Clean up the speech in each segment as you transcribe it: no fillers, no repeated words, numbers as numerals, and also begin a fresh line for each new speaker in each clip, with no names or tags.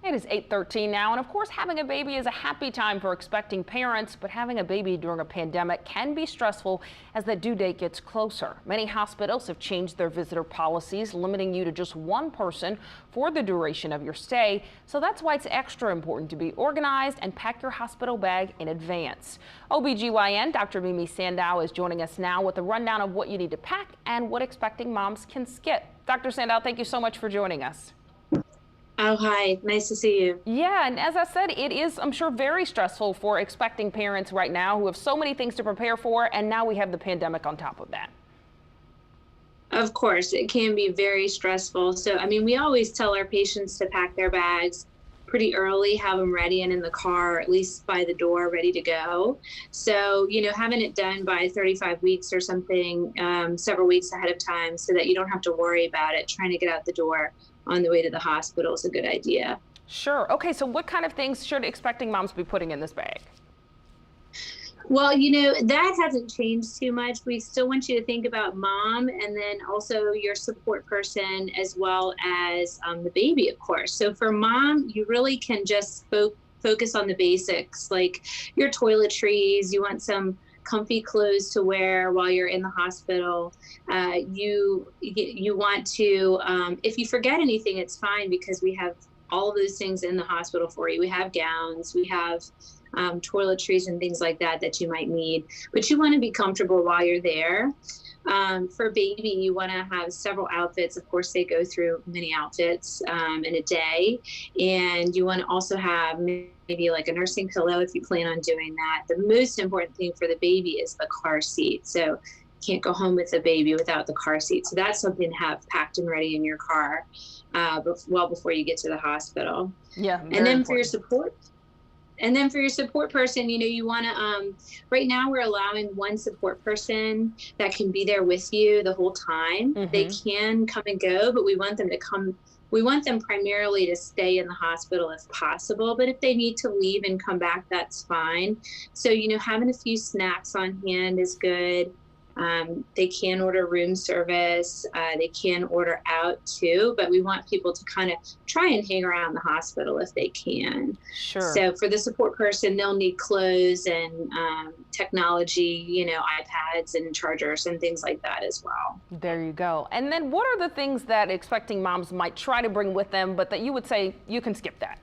It is 8:13 now, and of course, having a baby is a happy time for expecting parents, but having a baby during a pandemic can be stressful as the due date gets closer. Many hospitals have changed their visitor policies, limiting you to just one person for the duration of your stay. So that's why it's extra important to be organized and pack your hospital bag in advance. OBGYN Dr. Mimi Sandow is joining us now with a rundown of what you need to pack and what expecting moms can skip. Dr. Sandow, thank you so much for joining us.
Oh, hi. Nice to see you.
Yeah, and as I said, it is, I'm sure, very stressful for expecting parents right now who have so many things to prepare for, and now we have the pandemic on top of that.
Of course, it can be very stressful. So, we always tell our patients to pack their bags pretty early, have them ready and in the car, at least by the door, ready to go. So, having it done by 35 weeks or something, several weeks ahead of time, so that you don't have to worry about it trying to get out the door on the way to the hospital is a good idea.
Sure. Okay, so what kind of things should expecting moms be putting in this bag?
Well, that hasn't changed too much. We still want you to think about mom and then also your support person as well as the baby, of course. So for mom, you really can just focus on the basics, like your toiletries. You want some comfy clothes to wear while you're in the hospital. You want to, if you forget anything, it's fine because we have all of those things in the hospital for you. We have gowns, we have toiletries and things like that you might need, but you want to be comfortable while you're there. For baby, you want to have several outfits. Of course, they go through many outfits in a day. And you want to also have maybe like a nursing pillow if you plan on doing that. The most important thing for the baby is the car seat. So you can't go home with the baby without the car seat. So that's something to have packed and ready in your car well before you get to the hospital.
Yeah.
And then important. For your support person, you want to, right now we're allowing one support person that can be there with you the whole time.
Mm-hmm.
They can come and go, but we want them primarily to stay in the hospital if possible. But if they need to leave and come back, that's fine. So, having a few snacks on hand is good. They can order room service. They can order out too, but we want people to kind of try and hang around the hospital if they can.
Sure.
So for the support person, they'll need clothes and technology, iPads and chargers and things like that as well.
There you go. And then what are the things that expecting moms might try to bring with them, but that you would say you can skip that?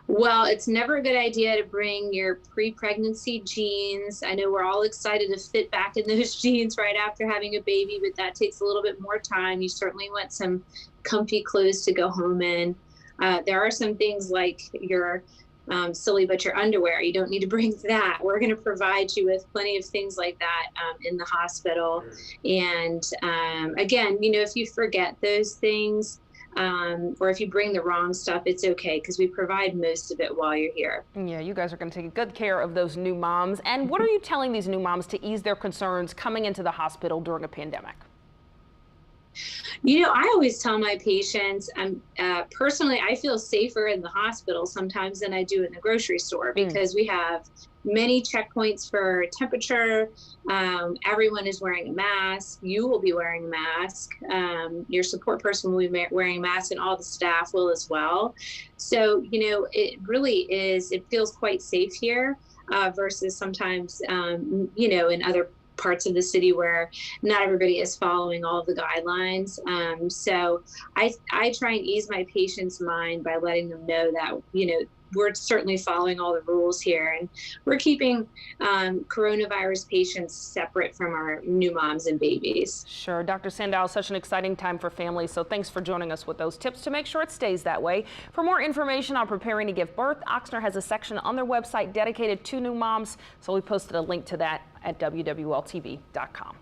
Well, it's never a good idea to bring your pre-pregnancy jeans. I know we're all excited to fit back in those jeans right after having a baby, but that takes a little bit more time. You certainly want some comfy clothes to go home in. There are some things like your silly but your underwear. You don't need to bring that. We're going to provide you with plenty of things like that in the hospital. And again, if you forget those things, or if you bring the wrong stuff, it's okay because we provide most of it while you're here.
Yeah, you guys are going to take good care of those new moms. And what are you telling these new moms to ease their concerns coming into the hospital during a pandemic?
I always tell my patients, personally, I feel safer in the hospital sometimes than I do in the grocery store because we have many checkpoints for temperature. Everyone is wearing a mask. You will be wearing a mask. Your support person will be wearing a mask, and all the staff will as well. So, it really is, it feels quite safe here versus sometimes, in other parts of the city where not everybody is following all of the guidelines. So I try and ease my patients' mind by letting them know that, we're certainly following all the rules here, and we're keeping coronavirus patients separate from our new moms and babies.
Sure. Dr. Sandow, such an exciting time for families, so thanks for joining us with those tips to make sure it stays that way. For more information on preparing to give birth, Ochsner has a section on their website dedicated to new moms, so we posted a link to that at wwltv.com.